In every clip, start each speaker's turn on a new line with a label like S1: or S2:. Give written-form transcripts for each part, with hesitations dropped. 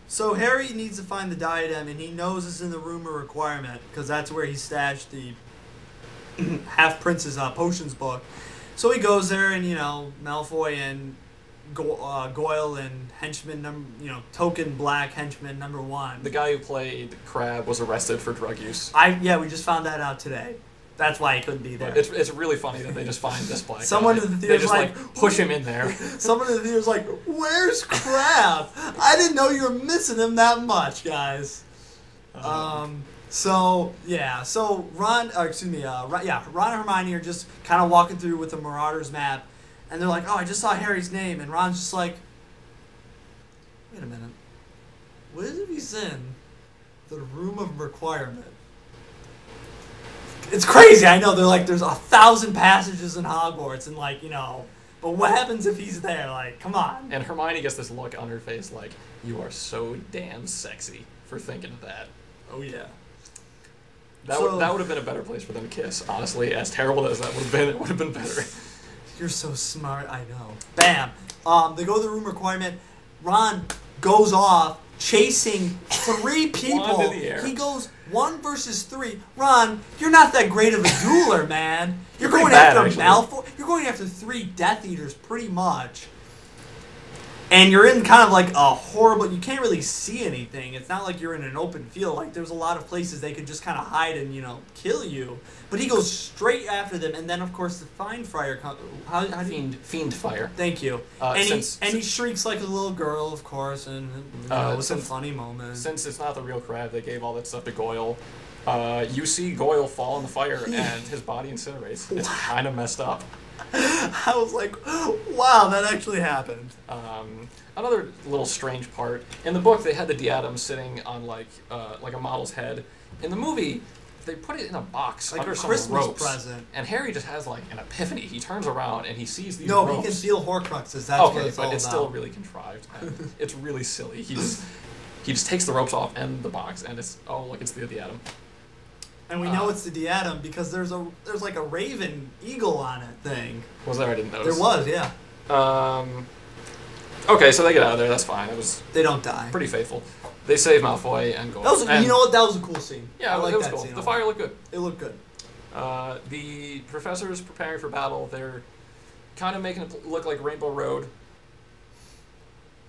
S1: So Harry needs to find the diadem, and he knows it's in the room of requirement because that's where he stashed the Half-Prince's potions book. So he goes there, and Malfoy and Goyle and henchman token black henchman number 1.
S2: The guy who played Crabbe was arrested for drug use.
S1: We just found that out today. That's why he couldn't be there.
S2: It's really funny that they just find this black
S1: Someone
S2: guy.
S1: in the theater's
S2: they just push him in there.
S1: Someone in the theater's like, "Where's Crabbe? I didn't know you were missing him that much, guys." So Ron and Hermione are just kind of walking through with the Marauders map, and they're like, "Oh, I just saw Harry's name," and Ron's just like, "Wait a minute, what if he's in the room of requirement?" It's crazy, I know. They're like, there's 1,000 passages in Hogwarts, and but what happens if he's there? Like, come on.
S2: And Hermione gets this look on her face like, you are so damn sexy for thinking of that.
S1: Oh, yeah.
S2: That would have been a better place for them to kiss, honestly. As terrible as that would have been, it would have been better.
S1: You're so smart, I know. Bam. They go to the room requirement. Ron goes off chasing 3 people.
S2: In the air.
S1: He goes 1 versus 3. Ron, you're not that great of a dueler, man. You're going
S2: bad,
S1: after
S2: actually.
S1: Malfoy. You're going after 3 Death Eaters, pretty much. And you're in kind of like a horrible... You can't really see anything. It's not like you're in an open field. Like, there's a lot of places they could just kind of hide and, kill you. But he goes straight after them. And then, of course, the Fiend Fire comes...
S2: Fiend Fire.
S1: Thank you. He shrieks like a little girl, of course. And, it's a funny moment.
S2: Since it's not the real Crabbe, they gave all that stuff to Goyle. You see Goyle fall in the fire, and his body incinerates. It's kind of messed up.
S1: I was like, wow, that actually happened.
S2: Another little strange part. In the book, they had the diadem sitting on like a model's head. In the movie, they put it in a box
S1: like
S2: under
S1: a
S2: some
S1: Christmas
S2: ropes.
S1: present.
S2: And Harry just has like an epiphany. He turns around and he sees these
S1: ropes.
S2: ropes.
S1: He can feel Horcruxes. That's what it's all
S2: but it's
S1: about.
S2: still really contrived. And it's really silly. He just takes the ropes off and the box, and it's the diadem.
S1: And we know it's the diadem because there's like a raven eagle on it thing.
S2: Was there? I didn't notice.
S1: There was, yeah.
S2: Okay, so they get out of there. That's fine.
S1: They don't die.
S2: Pretty faithful. They save Malfoy and Goyle.
S1: You know what? That was a cool scene.
S2: Yeah,
S1: I
S2: it was
S1: that
S2: cool.
S1: scene.
S2: The fire looked good.
S1: It looked good.
S2: The professors preparing for battle. They're kind of making it look like Rainbow Road.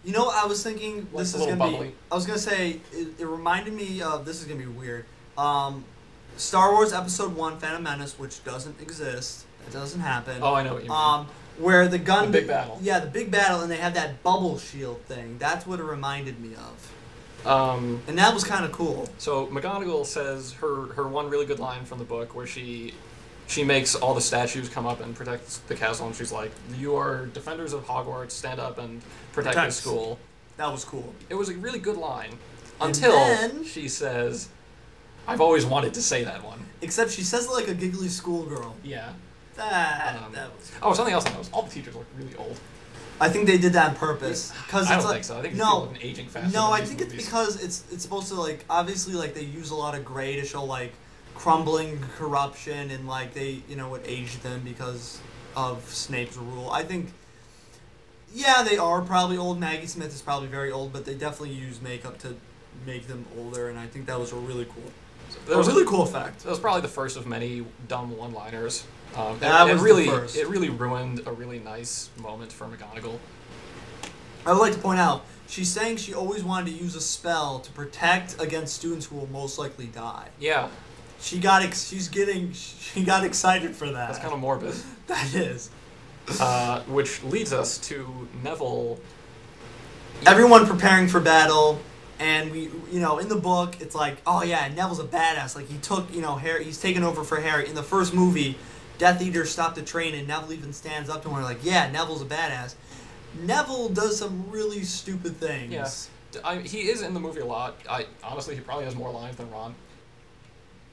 S1: You know, I was thinking this is gonna
S2: bubbly.
S1: be. I was gonna say it reminded me of this is gonna be weird. Star Wars Episode 1, Phantom Menace, which doesn't exist. It doesn't happen.
S2: Oh, I know what you mean.
S1: Where the gun...
S2: The big battle.
S1: Yeah, the big battle, and they have that bubble shield thing. That's what it reminded me of. And that was kind of cool.
S2: So McGonagall says her one really good line from the book where she makes all the statues come up and protect the castle, and she's like, "You are defenders of Hogwarts, stand up and protect the school."
S1: That was cool.
S2: It was a really good line.
S1: And
S2: until
S1: then,
S2: she says, "I've always wanted to say that one."
S1: Except she says it like a giggly schoolgirl.
S2: Yeah.
S1: That was...
S2: something else I noticed. All the teachers look really old.
S1: I think they did that on purpose.
S2: I don't think so. I think people have been aging faster.
S1: No, I
S2: think
S1: it's because it's supposed to, like, obviously, like, they use a lot of gray to show, like, crumbling corruption, and, like, they, would age them because of Snape's rule. I think, yeah, they are probably old. Maggie Smith is probably very old, but they definitely use makeup to make them older, and I think that was a really cool... That was a really cool effect.
S2: That was probably the first of many dumb one-liners. It really ruined a really nice moment for McGonagall.
S1: I would like to point out, she's saying she always wanted to use a spell to protect against students who will most likely die.
S2: Yeah.
S1: She got excited for that.
S2: That's kind of morbid.
S1: That is.
S2: Which leads us to Neville.
S1: Everyone preparing for battle. And we, in the book, it's like, oh yeah, Neville's a badass. Like, he took, Harry, he's taken over for Harry. In the first movie, Death Eater stopped the train, and Neville even stands up to him and like, yeah, Neville's a badass. Neville does some really stupid things.
S2: Yeah. He is in the movie a lot. Honestly, he probably has more lines than Ron.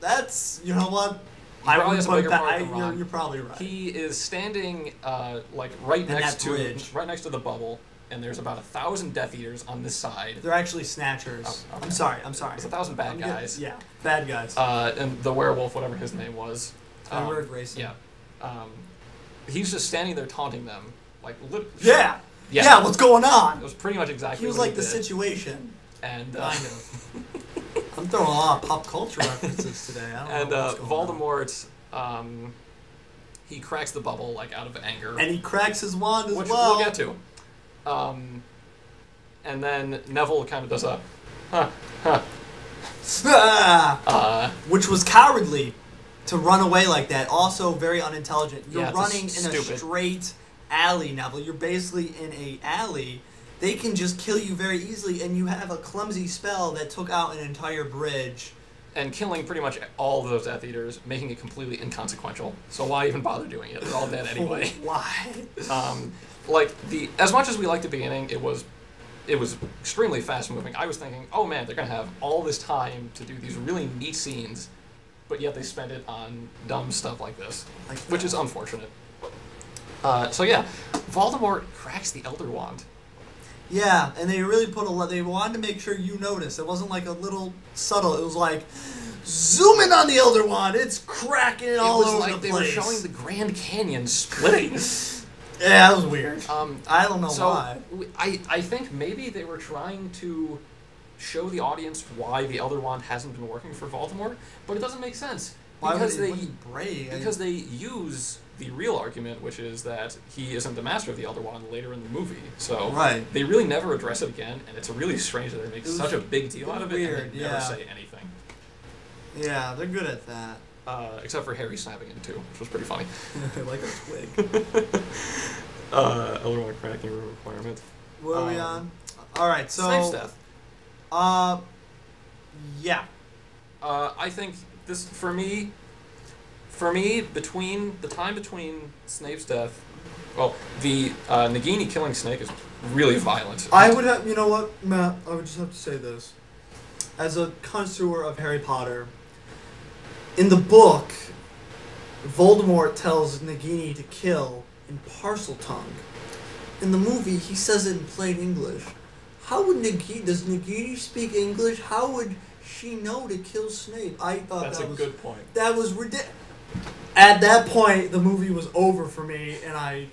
S1: That's, you know what? You're probably right.
S2: He is standing, right next to the bubble. And there's about 1,000 Death Eaters on this side.
S1: They're actually Snatchers. Oh, okay. I'm sorry.
S2: There's 1,000 bad guys.
S1: Yeah, bad guys.
S2: And the werewolf, whatever his name was.
S1: Edward Grayson.
S2: Yeah. He's just standing there taunting them.
S1: Yeah, what's going on?
S2: It was pretty much exactly
S1: He was
S2: what
S1: like the
S2: did.
S1: situation.
S2: And
S1: Kind of. I'm throwing a lot of pop culture references today. I don't know what's going on.
S2: Voldemort, he cracks the bubble like out of anger,
S1: And he cracks his wand as
S2: which
S1: well.
S2: we'll get to. And then Neville kind of does a,
S1: which was cowardly to run away like that. Also very unintelligent. You're running in a straight alley, Neville. You're basically in a alley. They can just kill you very easily, and you have a clumsy spell that took out an entire bridge.
S2: And killing pretty much all of those Death Eaters, making it completely inconsequential. So why even bother doing it? They're all dead anyway.
S1: Why?
S2: As much as we liked the beginning, it was extremely fast moving. I was thinking, oh man, they're gonna have all this time to do these really neat scenes, but yet they spend it on dumb stuff like this, which is unfortunate. So yeah, Voldemort cracks the Elder Wand.
S1: Yeah, and they really put a lot. They wanted to make sure you noticed. It wasn't like a little subtle. It was like, zoom in on the Elder Wand. It's cracking all over the place. It was like they were
S2: showing the Grand Canyon splitting.
S1: Yeah, that was weird. I don't know why.
S2: I think maybe they were trying to show the audience why the Elder Wand hasn't been working for Voldemort, but it doesn't make sense. Because they use the real argument, which is that he isn't the master of the Elder Wand later in the movie. So they really never address it again, and it's really strange that they make such a big deal out of it and they never say anything.
S1: Yeah, they're good at that.
S2: Except for Harry snapping it too, which was pretty funny.
S1: Like a twig.
S2: Elder Wand cracking room requirement.
S1: What are we on? Alright, so...
S2: Snape's death.
S1: Yeah.
S2: I think this, for me, between the time between Snape's death, well, the Nagini killing Snape is really violent.
S1: I would have, you know what, Matt, I would just have to say this. As a connoisseur of Harry Potter, in the book, Voldemort tells Nagini to kill in Parseltongue. In the movie, he says it in plain English. How would does Nagini speak English? How would she know to kill Snape? I thought
S2: that's a good point.
S1: That was ridiculous. At that point, the movie was over for me, and I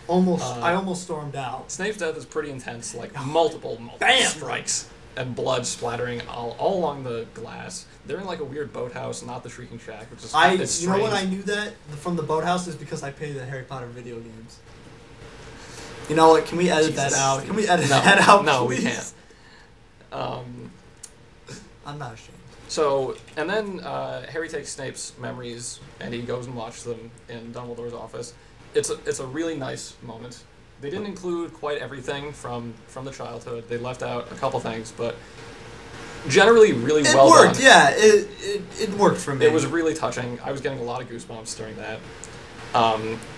S1: almost stormed out.
S2: Snape's death is pretty intense, like multiple strikes and blood splattering all along the glass. They're in like a weird boathouse, not the Shrieking Shack, which is
S1: you know when I knew that from the boathouse is because I played the Harry Potter video games. You know what? Can we edit that out? Can we edit that out?
S2: No,
S1: please?
S2: we can't.
S1: I'm not ashamed.
S2: So, and then Harry takes Snape's memories and he goes and watches them in Dumbledore's office. It's a really nice moment. They didn't include quite everything from the childhood. They left out a couple things, but generally really well done. It worked,
S1: yeah. It worked for me.
S2: It was really touching. I was getting a lot of goosebumps during that.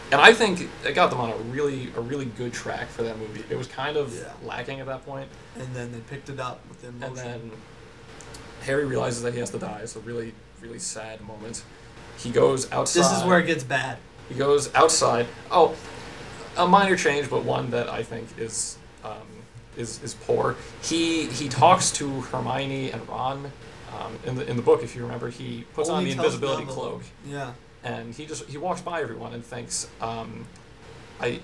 S2: And I think it got them on a really good track for that movie. It was kind of lacking at that point.
S1: And then they picked it up with the emotion.
S2: And then Harry realizes that he has to die. It's a really, really sad moment. He goes outside.
S1: This is where it gets bad.
S2: He goes outside. Oh, a minor change, but one that I think is poor. He talks to Hermione and Ron. In the book, if you remember, he puts on the invisibility cloak.
S1: Yeah.
S2: And he walks by everyone and thinks, I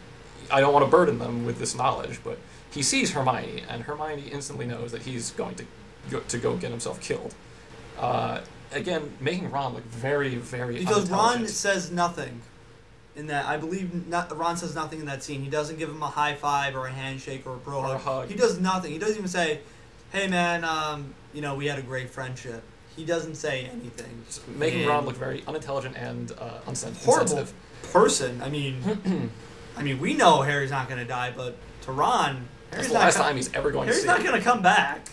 S2: don't want to burden them with this knowledge, but he sees Hermione, and Hermione instantly knows that he's going to go get himself killed. Again, making Ron look very, very
S1: because Ron says nothing in that. I believe Ron says nothing in that scene. He doesn't give him a high five or a handshake or a bro hug. He does nothing. He doesn't even say, "Hey man, we had a great friendship." He doesn't say anything.
S2: Making Ron look very unintelligent and
S1: horrible person. I mean, we know Harry's not going to die, but to Ron,
S2: Harry's the last time he's ever going to see.
S1: Harry's not going to come back.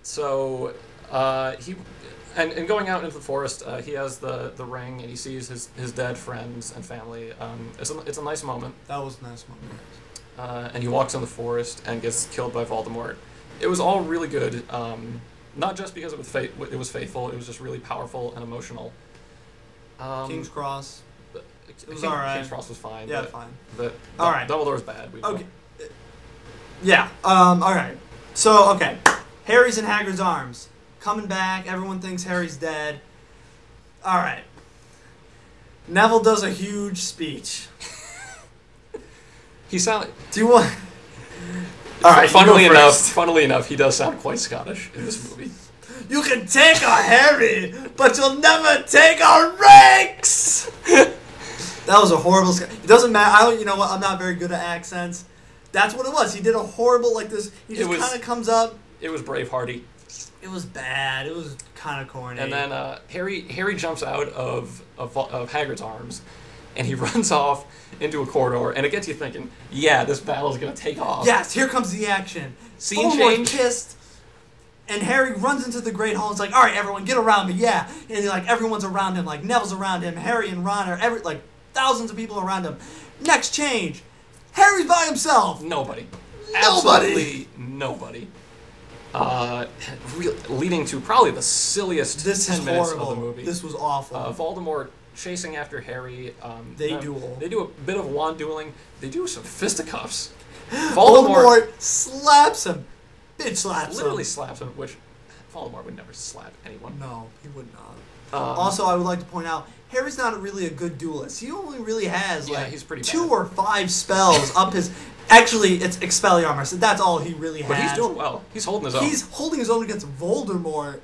S2: So he and going out into the forest, he has the ring and he sees his dead friends and family. It's a nice moment.
S1: That was a nice moment.
S2: And he walks in the forest and gets killed by Voldemort. It was all really good. Not just because it was faithful, it was just really powerful and emotional.
S1: King's Cross.
S2: It was alright. King's Cross was fine.
S1: Yeah, fine.
S2: Alright. Dumbledore was bad.
S1: Okay. Yeah. Alright. So, okay. Harry's in Hagrid's arms. Coming back. Everyone thinks Harry's dead. Alright. Neville does a huge speech.
S2: He sounded...
S1: Do you want... All right,
S2: funnily enough, he does sound quite Scottish in this movie.
S1: You can take our Harry, but you'll never take our ranks. That was a horrible. It doesn't matter. You know what? I'm not very good at accents. That's what it was. He did a horrible like this. He just kind of comes up.
S2: It was Bravehearty.
S1: It was bad. It was kind of corny.
S2: And then Harry jumps out of Hagrid's arms, and he runs off into a corridor. And it gets you thinking, yeah, this battle's gonna take off.
S1: Yes, here comes the action.
S2: Scene change.
S1: Kissed. And Harry runs into the Great Hall and is like, all right, everyone, get around me, yeah. And like everyone's around him, like Neville's around him, Harry and Ron are like thousands of people around him. Next change, Harry's by himself.
S2: Nobody. Absolutely nobody. Leading to probably the silliest 10 minutes of the movie.
S1: This was awful.
S2: Voldemort chasing after Harry.
S1: They duel.
S2: They do a bit of wand dueling. They do some fisticuffs.
S1: Voldemort slaps him. Bitch slaps him.
S2: Literally slaps him, which Voldemort would never slap anyone.
S1: No, he would not. Also, I would like to point out, Harry's not really a good duelist. He only really has
S2: he's pretty
S1: 2
S2: bad.
S1: or 5 spells up his... Actually, it's Expelliarmus. So that's all he really has.
S2: But he's doing well. He's holding his own.
S1: He's holding his own against Voldemort,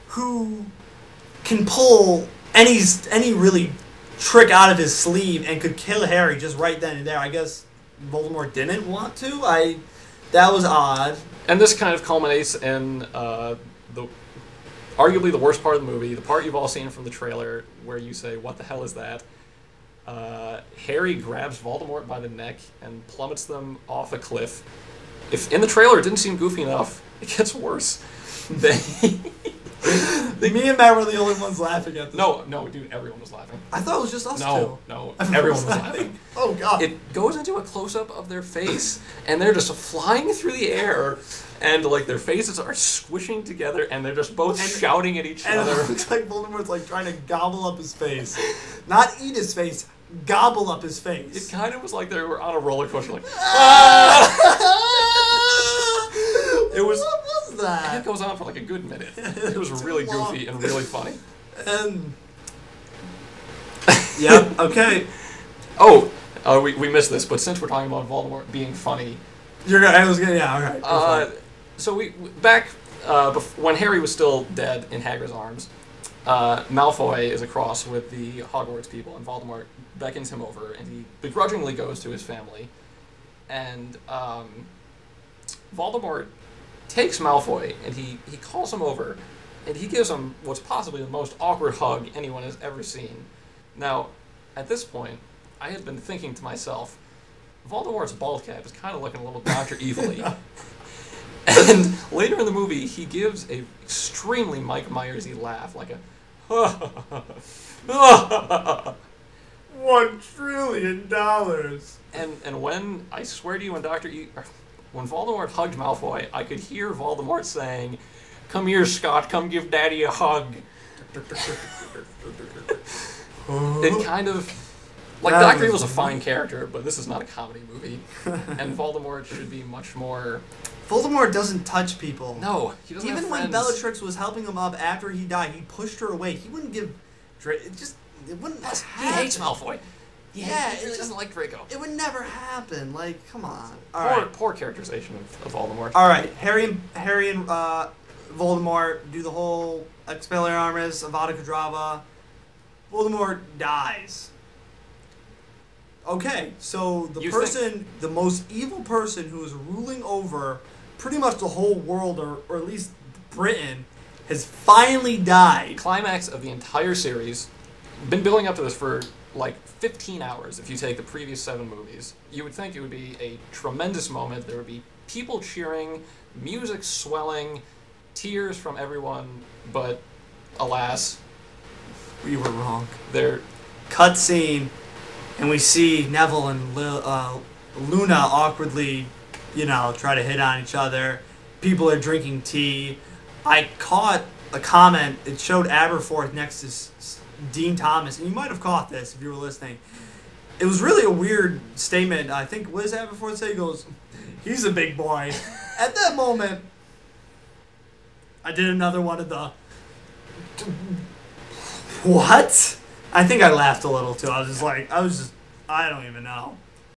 S1: who can pull any really trick out of his sleeve and could kill Harry just right then and there. I guess Voldemort didn't want to. That was odd.
S2: And this kind of culminates in arguably the worst part of the movie, the part you've all seen from the trailer, where you say, "What the hell is that?" Harry grabs Voldemort by the neck and plummets them off a cliff. If in the trailer it didn't seem goofy enough, it gets worse.
S1: Me and Matt were the only ones laughing at this.
S2: No, dude, everyone was laughing.
S1: I thought it was just us
S2: two. No, everyone was laughing.
S1: Oh, God.
S2: It goes into a close-up of their face, and they're just flying through the air, and like their faces are squishing together, and they're just both shouting at each other.
S1: It looks like Voldemort's like trying to gobble up his face. Not eat his face, gobble up his face.
S2: It kind of was like they were on a roller coaster, like, It was...
S1: What was that?
S2: It goes on for like a good minute. It was really goofy and really funny.
S1: And... Yep, okay.
S2: We missed this, but since we're talking about Voldemort being funny...
S1: Yeah, alright.
S2: So back when Harry was still dead in Hagrid's arms, Malfoy is across with the Hogwarts people, and Voldemort beckons him over, and he begrudgingly goes to his family. And Voldemort takes Malfoy, and he calls him over, and he gives him what's possibly the most awkward hug anyone has ever seen. Now, at this point, I had been thinking to myself, Voldemort's bald cap is kind of looking a little Dr. Evil-y. And later in the movie, he gives a extremely Mike Myers-y laugh, like a
S1: $1 trillion.
S2: And when, I swear to you, when Voldemort hugged Malfoy, I could hear Voldemort saying, "Come here, Scott, come give Daddy a hug." It kind of... Like, Dr. Evil's a fine character, but this is not a comedy movie. And Voldemort should be much more...
S1: Voldemort doesn't touch people.
S2: No, he doesn't have
S1: Even when Bellatrix was helping him up after he died, he pushed her away. He wouldn't give... It wouldn't happen.
S2: He hates Malfoy.
S1: He
S2: doesn't like Draco.
S1: It would never happen. Like, come on.
S2: Poor characterization of Voldemort.
S1: All right, Harry and Voldemort do the whole Expelliarmus, Avada Kedavra. Voldemort dies. Okay, so the most evil person who is ruling over pretty much the whole world, or at least Britain, has finally died.
S2: Climax of the entire series. Been building up to this for like 15 hours if you take the previous 7 movies. You would think it would be a tremendous moment. There would be people cheering, music swelling, tears from everyone, but alas,
S1: we were wrong.
S2: Cutscene.
S1: And we see Neville and Luna awkwardly, try to hit on each other. People are drinking tea. I caught a comment. It showed Aberforth next to Dean Thomas. And you might have caught this if you were listening. It was really a weird statement. I think, what does Aberforth say? He goes, "He's a big boy." At that moment, I did another one of the... What? I think I laughed a little too. I don't even know.